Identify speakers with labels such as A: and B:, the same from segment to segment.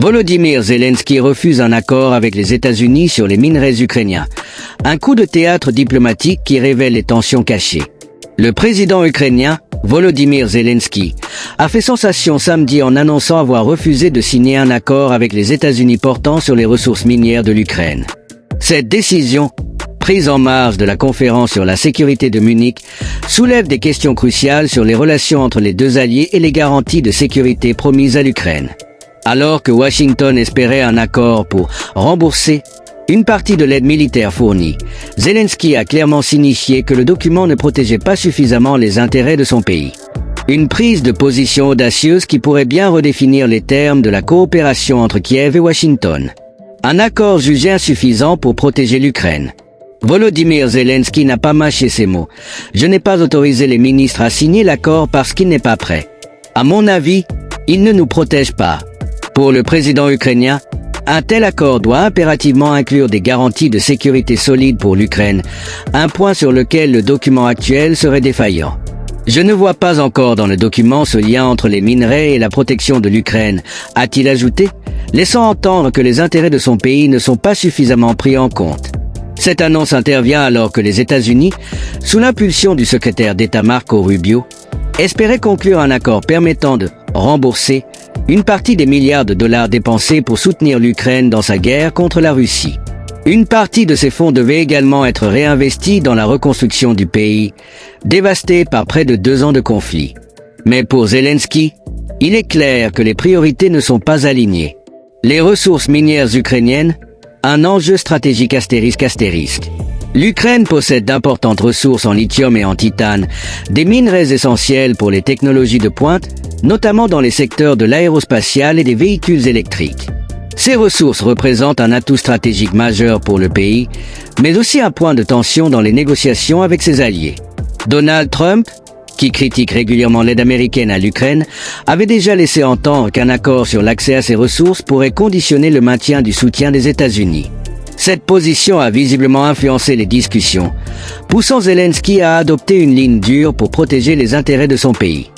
A: Volodymyr Zelensky refuse un accord avec les États-Unis sur les minerais ukrainiens. Un coup de théâtre diplomatique qui révèle les tensions cachées. Le président ukrainien, Volodymyr Zelensky, a fait sensation samedi en annonçant avoir refusé de signer un accord avec les États-Unis portant sur les ressources minières de l'Ukraine. Cette décision, prise en marge de la conférence sur la sécurité de Munich, soulève des questions cruciales sur les relations entre les deux alliés et les garanties de sécurité promises à l'Ukraine. Alors que Washington espérait un accord pour rembourser une partie de l'aide militaire fournie, Zelensky a clairement signifié que le document ne protégeait pas suffisamment les intérêts de son pays. Une prise de position audacieuse qui pourrait bien redéfinir les termes de la coopération entre Kiev et Washington. Un accord jugé insuffisant pour protéger l'Ukraine. Volodymyr Zelensky n'a pas mâché ses mots. « Je n'ai pas autorisé les ministres à signer l'accord parce qu'il n'est pas prêt. À mon avis, il ne nous protège pas. » Pour le président ukrainien, un tel accord doit impérativement inclure des garanties de sécurité solides pour l'Ukraine, un point sur lequel le document actuel serait défaillant. Je ne vois pas encore dans le document ce lien entre les minerais et la protection de l'Ukraine, a-t-il ajouté, laissant entendre que les intérêts de son pays ne sont pas suffisamment pris en compte. Cette annonce intervient alors que les États-Unis, sous l'impulsion du secrétaire d'État Marco Rubio, espéraient conclure un accord permettant de rembourser une partie des milliards de dollars dépensés pour soutenir l'Ukraine dans sa guerre contre la Russie. Une partie de ces fonds devait également être réinvestie dans la reconstruction du pays, dévasté par près de 2 ans de conflit. Mais pour Zelensky, il est clair que les priorités ne sont pas alignées. Les ressources minières ukrainiennes, un enjeu stratégique astérisque. L'Ukraine possède d'importantes ressources en lithium et en titane, des minerais essentiels pour les technologies de pointe, notamment dans les secteurs de l'aérospatial et des véhicules électriques. Ces ressources représentent un atout stratégique majeur pour le pays, mais aussi un point de tension dans les négociations avec ses alliés. Donald Trump, qui critique régulièrement l'aide américaine à l'Ukraine, avait déjà laissé entendre qu'un accord sur l'accès à ces ressources pourrait conditionner le maintien du soutien des États-Unis. Cette position a visiblement influencé les discussions, poussant Zelensky à adopter une ligne dure pour protéger les intérêts de son pays.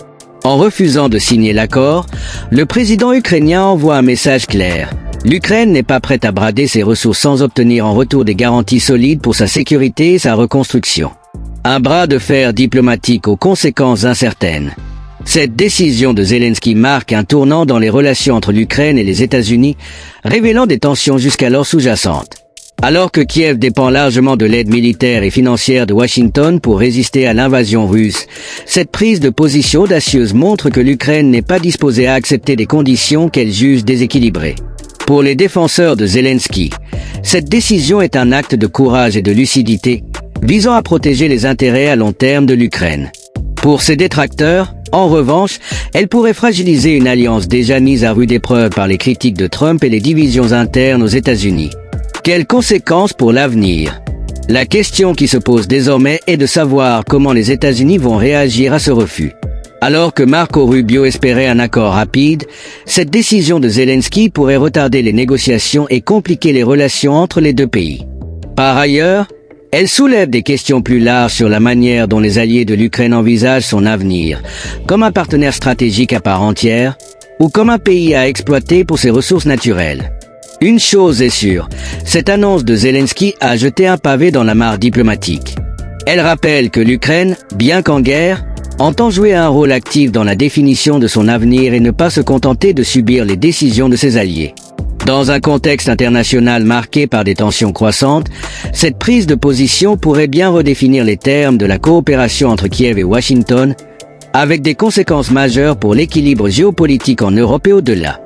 A: En refusant de signer l'accord, le président ukrainien envoie un message clair. L'Ukraine n'est pas prête à brader ses ressources sans obtenir en retour des garanties solides pour sa sécurité et sa reconstruction. Un bras de fer diplomatique aux conséquences incertaines. Cette décision de Zelensky marque un tournant dans les relations entre l'Ukraine et les États-Unis, révélant des tensions jusqu'alors sous-jacentes. Alors que Kiev dépend largement de l'aide militaire et financière de Washington pour résister à l'invasion russe, cette prise de position audacieuse montre que l'Ukraine n'est pas disposée à accepter des conditions qu'elle juge déséquilibrées. Pour les défenseurs de Zelensky, cette décision est un acte de courage et de lucidité, visant à protéger les intérêts à long terme de l'Ukraine. Pour ses détracteurs, en revanche, elle pourrait fragiliser une alliance déjà mise à rude épreuve par les critiques de Trump et les divisions internes aux États-Unis. Quelles conséquences pour l'avenir? La question qui se pose désormais est de savoir comment les États-Unis vont réagir à ce refus. Alors que Marco Rubio espérait un accord rapide, cette décision de Zelensky pourrait retarder les négociations et compliquer les relations entre les deux pays. Par ailleurs, elle soulève des questions plus larges sur la manière dont les alliés de l'Ukraine envisagent son avenir, comme un partenaire stratégique à part entière, ou comme un pays à exploiter pour ses ressources naturelles. Une chose est sûre, cette annonce de Zelensky a jeté un pavé dans la mare diplomatique. Elle rappelle que l'Ukraine, bien qu'en guerre, entend jouer un rôle actif dans la définition de son avenir et ne pas se contenter de subir les décisions de ses alliés. Dans un contexte international marqué par des tensions croissantes, cette prise de position pourrait bien redéfinir les termes de la coopération entre Kiev et Washington, avec des conséquences majeures pour l'équilibre géopolitique en Europe et au-delà.